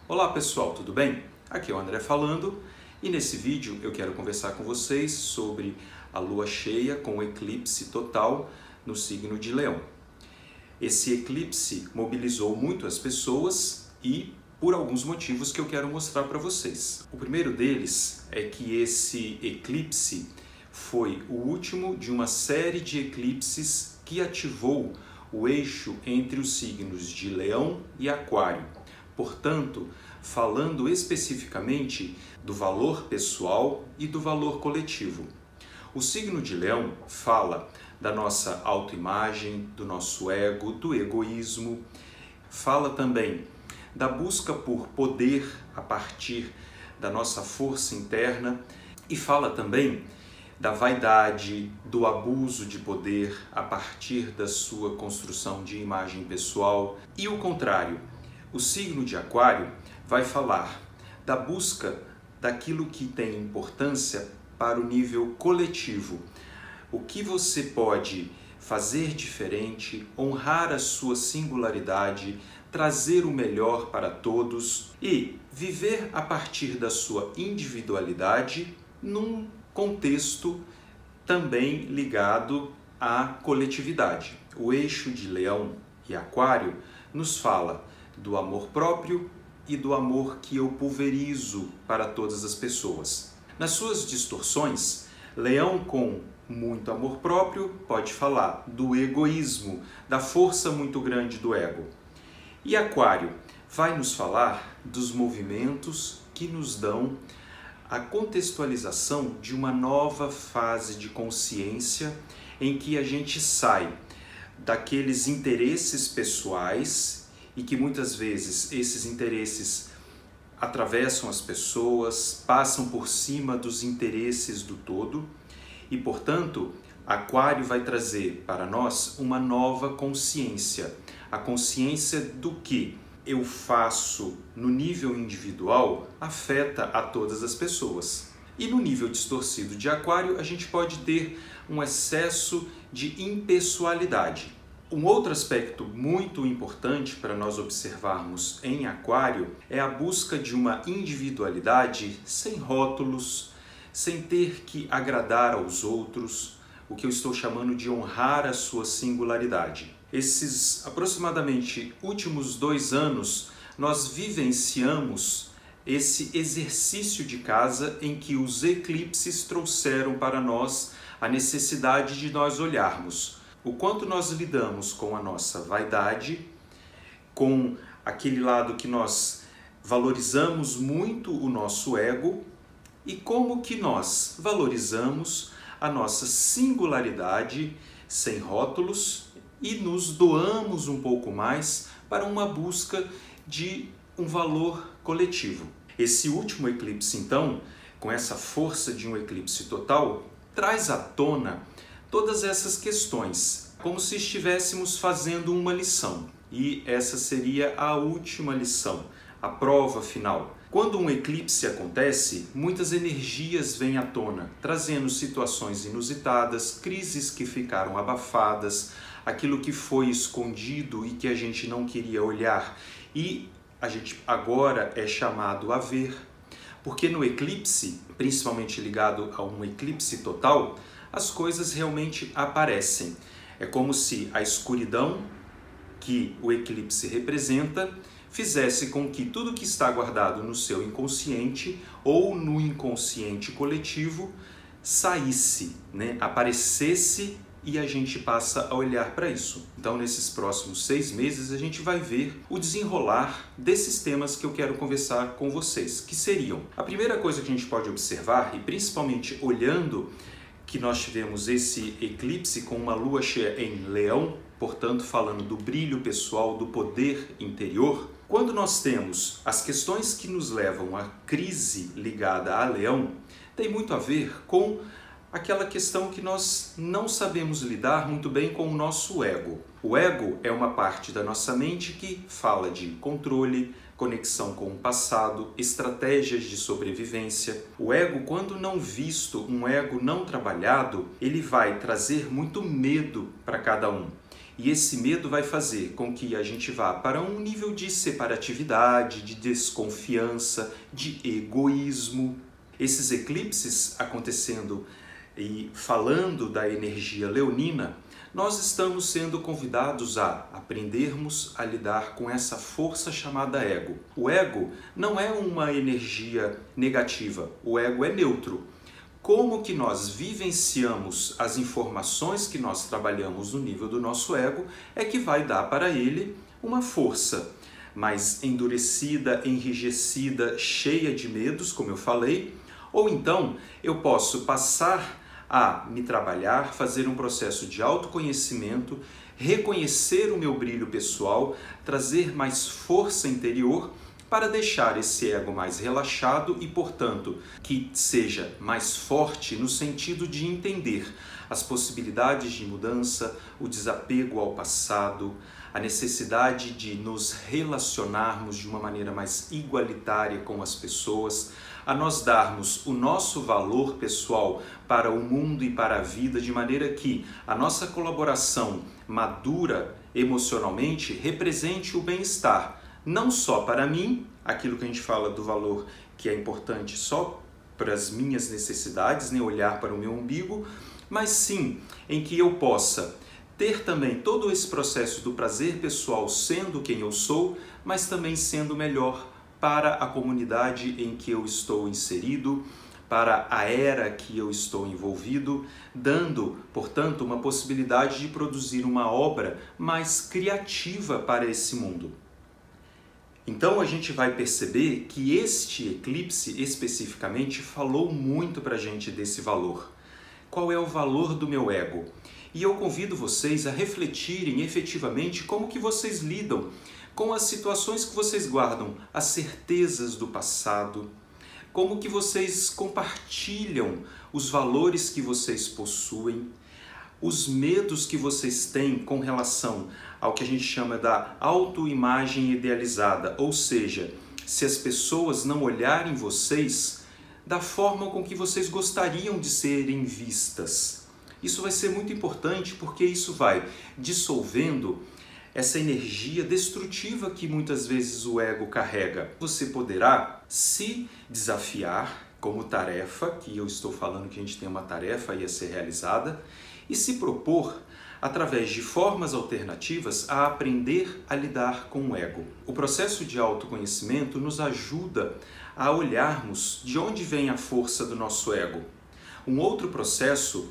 Olá pessoal, tudo bem? Aqui é o André falando e nesse vídeo eu quero conversar com vocês sobre a lua cheia com o eclipse total no signo de Leão. Esse eclipse mobilizou muito as pessoas e por alguns motivos que eu quero mostrar para vocês. O primeiro deles é que esse eclipse foi o último de uma série de eclipses que ativou o eixo entre os signos de Leão e Aquário. Portanto, falando especificamente do valor pessoal e do valor coletivo. O signo de Leão fala da nossa autoimagem, do nosso ego, do egoísmo. Fala também da busca por poder a partir da nossa força interna e fala também da vaidade, do abuso de poder a partir da sua construção de imagem pessoal. E o contrário, o signo de Aquário vai falar da busca daquilo que tem importância para o nível coletivo. O que você pode fazer diferente, honrar a sua singularidade, trazer o melhor para todos e viver a partir da sua individualidade num contexto também ligado à coletividade. O eixo de Leão e Aquário nos fala do amor próprio e do amor que eu pulverizo para todas as pessoas. Nas suas distorções, Leão com muito amor próprio pode falar do egoísmo, da força muito grande do ego. E Aquário vai nos falar dos movimentos que nos dão a contextualização de uma nova fase de consciência em que a gente sai daqueles interesses pessoais e que muitas vezes esses interesses atravessam as pessoas, passam por cima dos interesses do todo e, portanto, Aquário vai trazer para nós uma nova consciência, a consciência do que eu faço no nível individual afeta a todas as pessoas. E no nível distorcido de Aquário, a gente pode ter um excesso de impessoalidade. Um outro aspecto muito importante para nós observarmos em Aquário é a busca de uma individualidade sem rótulos, sem ter que agradar aos outros, o que eu estou chamando de honrar a sua singularidade. Esses aproximadamente últimos 2 anos, nós vivenciamos esse exercício de casa em que os eclipses trouxeram para nós a necessidade de nós olharmos o quanto nós lidamos com a nossa vaidade, com aquele lado que nós valorizamos muito o nosso ego e como que nós valorizamos a nossa singularidade sem rótulos e nos doamos um pouco mais para uma busca de um valor coletivo. Esse último eclipse, então, com essa força de um eclipse total, traz à tona todas essas questões, como se estivéssemos fazendo uma lição. E essa seria a última lição, a prova final. Quando um eclipse acontece, muitas energias vêm à tona, trazendo situações inusitadas, crises que ficaram abafadas, aquilo que foi escondido e que a gente não queria olhar e a gente agora é chamado a ver. Porque no eclipse, principalmente ligado a um eclipse total, as coisas realmente aparecem. É como se a escuridão que o eclipse representa fizesse com que tudo que está guardado no seu inconsciente ou no inconsciente coletivo saísse, aparecesse e a gente passa a olhar para isso. Então, nesses próximos 6 meses, a gente vai ver o desenrolar desses temas que eu quero conversar com vocês, que seriam: a primeira coisa que a gente pode observar, e principalmente olhando que nós tivemos esse eclipse com uma lua cheia em Leão, portanto falando do brilho pessoal, do poder interior. Quando nós temos as questões que nos levam à crise ligada a Leão, tem muito a ver com aquela questão que nós não sabemos lidar muito bem com o nosso ego. O ego é uma parte da nossa mente que fala de controle, conexão com o passado, estratégias de sobrevivência. O ego, quando não visto, um ego não trabalhado, ele vai trazer muito medo para cada um. E esse medo vai fazer com que a gente vá para um nível de separatividade, de desconfiança, de egoísmo. Esses eclipses acontecendo e falando da energia leonina, nós estamos sendo convidados a aprendermos a lidar com essa força chamada ego. O ego não é uma energia negativa, o ego é neutro. Como que nós vivenciamos as informações que nós trabalhamos no nível do nosso ego é que vai dar para ele uma força mais endurecida, enrijecida, cheia de medos, como eu falei, ou então eu posso passar a me trabalhar, fazer um processo de autoconhecimento, reconhecer o meu brilho pessoal, trazer mais força interior para deixar esse ego mais relaxado e, portanto, que seja mais forte no sentido de entender as possibilidades de mudança, o desapego ao passado, a necessidade de nos relacionarmos de uma maneira mais igualitária com as pessoas, a nós darmos o nosso valor pessoal para o mundo e para a vida, de maneira que a nossa colaboração madura emocionalmente represente o bem-estar, não só para mim, aquilo que a gente fala do valor que é importante só para as minhas necessidades, nem olhar para o meu umbigo, mas sim em que eu possa ter também todo esse processo do prazer pessoal sendo quem eu sou, mas também sendo melhor para a comunidade em que eu estou inserido, para a era que eu estou envolvido, dando, portanto, uma possibilidade de produzir uma obra mais criativa para esse mundo. Então a gente vai perceber que este eclipse especificamente falou muito para a gente desse valor. Qual é o valor do meu ego? E eu convido vocês a refletirem efetivamente como que vocês lidam com as situações que vocês guardam, as certezas do passado, como que vocês compartilham os valores que vocês possuem, os medos que vocês têm com relação ao que a gente chama da autoimagem idealizada, ou seja, se as pessoas não olharem vocês da forma com que vocês gostariam de serem vistas. Isso vai ser muito importante porque isso vai dissolvendo essa energia destrutiva que muitas vezes o ego carrega. Você poderá se desafiar como tarefa, que eu estou falando que a gente tem uma tarefa aí a ser realizada, e se propor, através de formas alternativas, a aprender a lidar com o ego. O processo de autoconhecimento nos ajuda a olharmos de onde vem a força do nosso ego. Um outro processo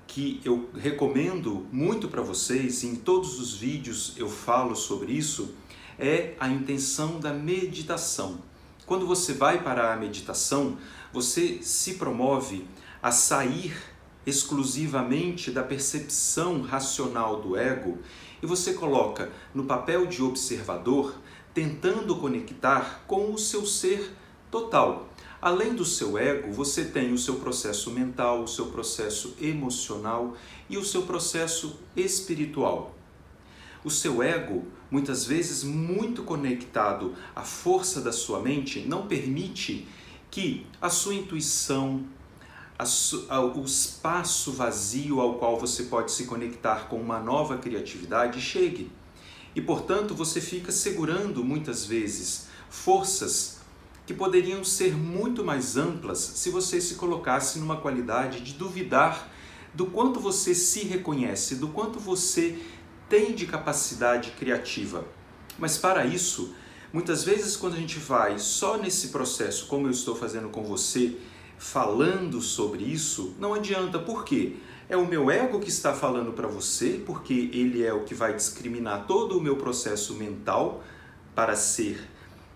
que eu recomendo muito para vocês, em todos os vídeos eu falo sobre isso, é a intenção da meditação. Quando você vai para a meditação, você se promove a sair exclusivamente da percepção racional do ego e você coloca no papel de observador, tentando conectar com o seu ser total. Além do seu ego, você tem o seu processo mental, o seu processo emocional e o seu processo espiritual. O seu ego, muitas vezes muito conectado à força da sua mente, não permite que a sua intuição, o espaço vazio ao qual você pode se conectar com uma nova criatividade chegue. E, portanto, você fica segurando, muitas vezes, forças que poderiam ser muito mais amplas se você se colocasse numa qualidade de duvidar do quanto você se reconhece, do quanto você tem de capacidade criativa. Mas para isso, muitas vezes quando a gente vai só nesse processo, como eu estou fazendo com você, falando sobre isso, não adianta. Por quê? É o meu ego que está falando para você, porque ele é o que vai discriminar todo o meu processo mental para ser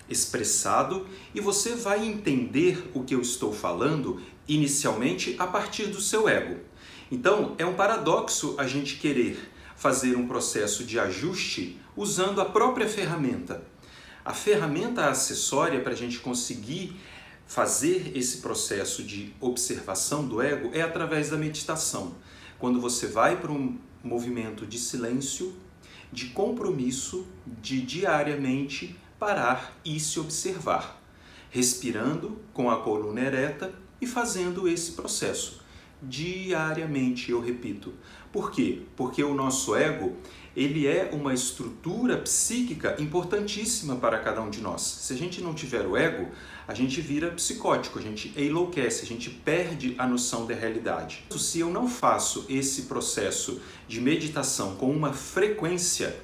expressado, e você vai entender o que eu estou falando inicialmente a partir do seu ego. Então, é um paradoxo a gente querer fazer um processo de ajuste usando a própria ferramenta. A ferramenta acessória para a gente conseguir fazer esse processo de observação do ego é através da meditação. Quando você vai para um movimento de silêncio, de compromisso, de diariamente parar e se observar, respirando com a coluna ereta e fazendo esse processo diariamente, eu repito. Por quê? Porque o nosso ego, ele é uma estrutura psíquica importantíssima para cada um de nós. Se a gente não tiver o ego, a gente vira psicótico, a gente enlouquece, a gente perde a noção da realidade. Se eu não faço esse processo de meditação com uma frequência,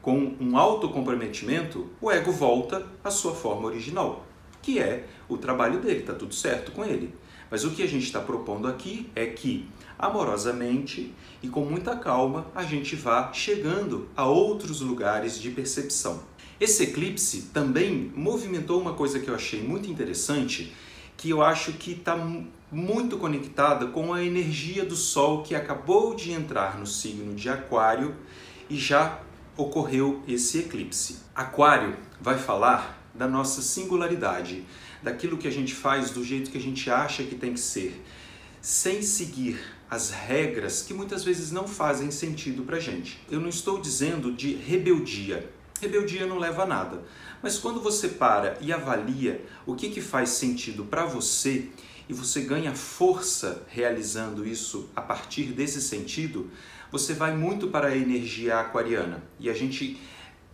com um autocomprometimento, o ego volta à sua forma original, que é o trabalho dele, está tudo certo com ele. Mas o que a gente está propondo aqui é que, amorosamente e com muita calma, a gente vá chegando a outros lugares de percepção. Esse eclipse também movimentou uma coisa que eu achei muito interessante, que eu acho que está muito conectada com a energia do Sol que acabou de entrar no signo de Aquário e já ocorreu esse eclipse. Aquário vai falar da nossa singularidade, daquilo que a gente faz do jeito que a gente acha que tem que ser, sem seguir as regras que muitas vezes não fazem sentido pra gente. Eu não estou dizendo de rebeldia. Rebeldia não leva a nada. Mas quando você para e avalia o que faz sentido para você e você ganha força realizando isso a partir desse sentido, você vai muito para a energia aquariana. E a gente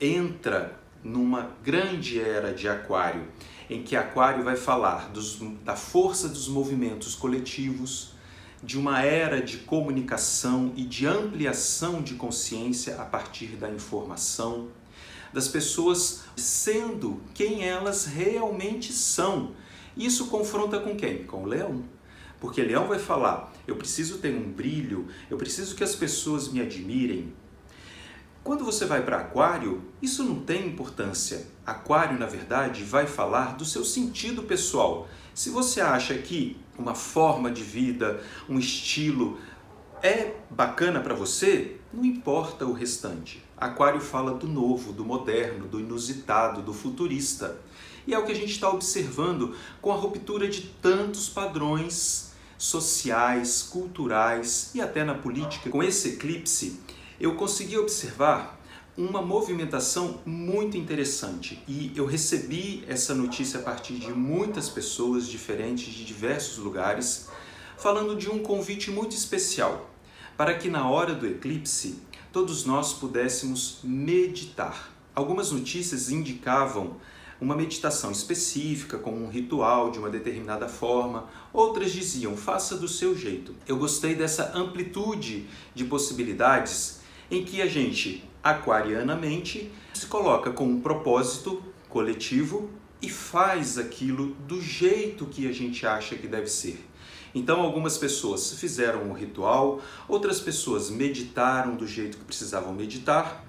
entra numa grande era de Aquário, em que Aquário vai falar da força dos movimentos coletivos, de uma era de comunicação e de ampliação de consciência a partir da informação, das pessoas sendo quem elas realmente são. Isso confronta com quem? Com o Leão. Porque Leão vai falar, eu preciso ter um brilho, eu preciso que as pessoas me admirem. Quando você vai para Aquário, isso não tem importância. Aquário, na verdade, vai falar do seu sentido pessoal. Se você acha que uma forma de vida, um estilo é bacana para você, não importa o restante. Aquário fala do novo, do moderno, do inusitado, do futurista. E é o que a gente está observando com a ruptura de tantos padrões sociais, culturais e até na política. Com esse eclipse, eu consegui observar uma movimentação muito interessante e eu recebi essa notícia a partir de muitas pessoas diferentes de diversos lugares, falando de um convite muito especial, para que na hora do eclipse todos nós pudéssemos meditar. Algumas notícias indicavam uma meditação específica, com um ritual de uma determinada forma, outras diziam, faça do seu jeito. Eu gostei dessa amplitude de possibilidades em que a gente, aquarianamente, se coloca com um propósito coletivo e faz aquilo do jeito que a gente acha que deve ser. Então algumas pessoas fizeram o ritual, outras pessoas meditaram do jeito que precisavam meditar,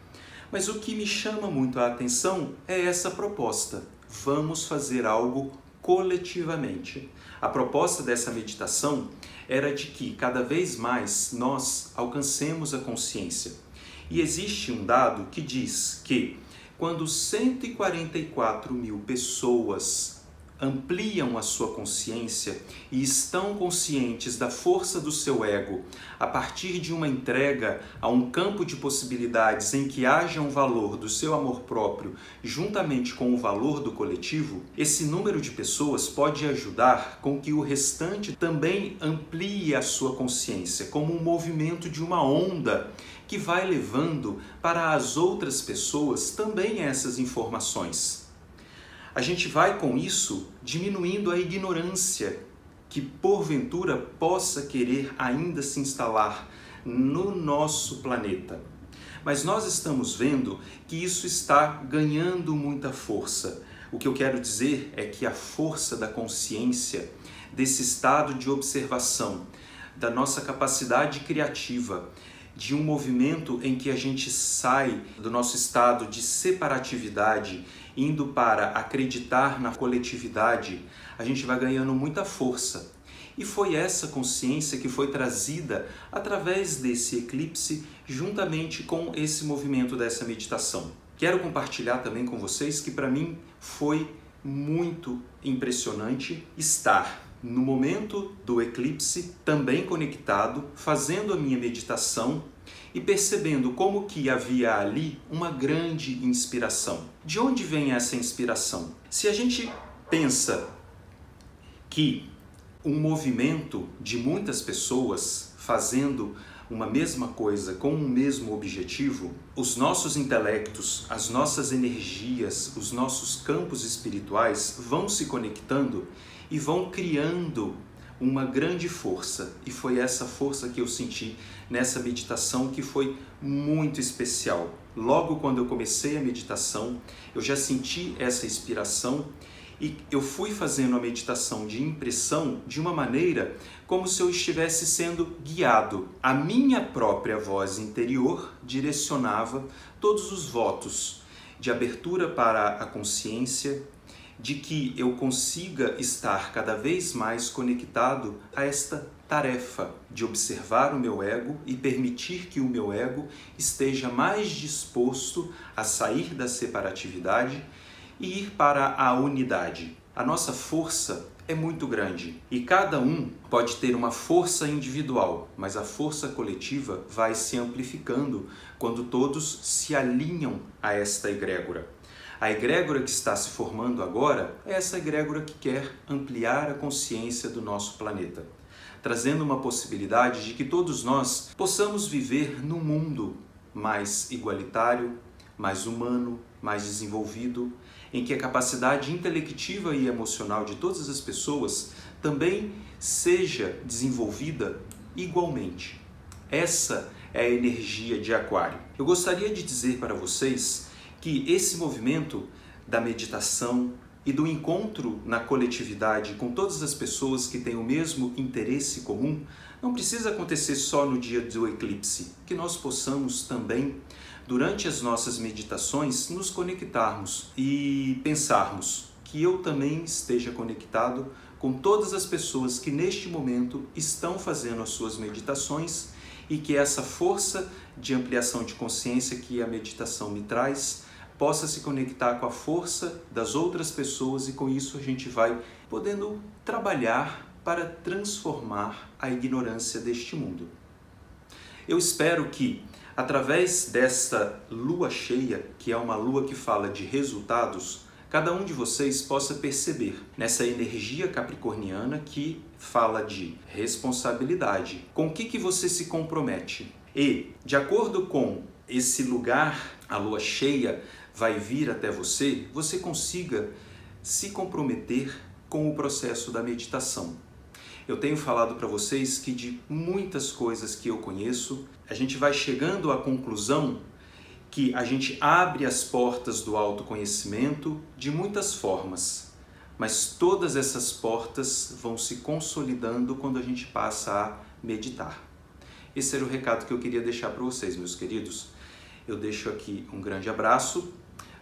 mas o que me chama muito a atenção é essa proposta. Vamos fazer algo coletivamente. A proposta dessa meditação era de que cada vez mais nós alcancemos a consciência. E existe um dado que diz que quando 144 mil pessoas ampliam a sua consciência e estão conscientes da força do seu ego a partir de uma entrega a um campo de possibilidades em que haja um valor do seu amor próprio juntamente com o valor do coletivo, esse número de pessoas pode ajudar com que o restante também amplie a sua consciência como um movimento de uma onda que vai levando para as outras pessoas também essas informações. A gente vai com isso diminuindo a ignorância que porventura possa querer ainda se instalar no nosso planeta. Mas nós estamos vendo que isso está ganhando muita força. O que eu quero dizer é que a força da consciência, desse estado de observação, da nossa capacidade criativa, de um movimento em que a gente sai do nosso estado de separatividade, indo para acreditar na coletividade, a gente vai ganhando muita força. E foi essa consciência que foi trazida através desse eclipse, juntamente com esse movimento dessa meditação. Quero compartilhar também com vocês que para mim foi muito impressionante estar no momento do eclipse, também conectado, fazendo a minha meditação e percebendo como que havia ali uma grande inspiração. De onde vem essa inspiração? Se a gente pensa que um movimento de muitas pessoas fazendo uma mesma coisa com um mesmo objetivo, os nossos intelectos, as nossas energias, os nossos campos espirituais vão se conectando e vão criando uma grande força. E foi essa força que eu senti nessa meditação, que foi muito especial. Logo quando eu comecei a meditação, eu já senti essa inspiração e eu fui fazendo a meditação de impressão de uma maneira como se eu estivesse sendo guiado. A minha própria voz interior direcionava todos os votos de abertura para a consciência, de que eu consiga estar cada vez mais conectado a esta tarefa de observar o meu ego e permitir que o meu ego esteja mais disposto a sair da separatividade e ir para a unidade. A nossa força é muito grande e cada um pode ter uma força individual, mas a força coletiva vai se amplificando quando todos se alinham a esta egrégora. A egrégora que está se formando agora é essa egrégora que quer ampliar a consciência do nosso planeta, trazendo uma possibilidade de que todos nós possamos viver num mundo mais igualitário, mais humano, mais desenvolvido, em que a capacidade intelectiva e emocional de todas as pessoas também seja desenvolvida igualmente. Essa é a energia de Aquário. Eu gostaria de dizer para vocês que esse movimento da meditação e do encontro na coletividade com todas as pessoas que têm o mesmo interesse comum não precisa acontecer só no dia do eclipse, que nós possamos também, durante as nossas meditações, nos conectarmos e pensarmos que eu também esteja conectado com todas as pessoas que neste momento estão fazendo as suas meditações e que essa força de ampliação de consciência que a meditação me traz possa se conectar com a força das outras pessoas e com isso a gente vai podendo trabalhar para transformar a ignorância deste mundo. Eu espero que, através desta lua cheia, que é uma lua que fala de resultados, cada um de vocês possa perceber nessa energia capricorniana que fala de responsabilidade. Com o que você se compromete? E, de acordo com esse lugar, a lua cheia vai vir até você, você consiga se comprometer com o processo da meditação. Eu tenho falado para vocês que de muitas coisas que eu conheço, a gente vai chegando à conclusão que a gente abre as portas do autoconhecimento de muitas formas, mas todas essas portas vão se consolidando quando a gente passa a meditar. Esse era o recado que eu queria deixar para vocês, meus queridos. Eu deixo aqui um grande abraço,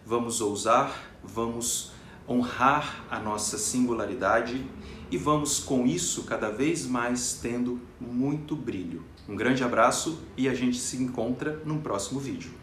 vamos ousar, vamos honrar a nossa singularidade e vamos com isso cada vez mais tendo muito brilho. Um grande abraço e a gente se encontra no próximo vídeo.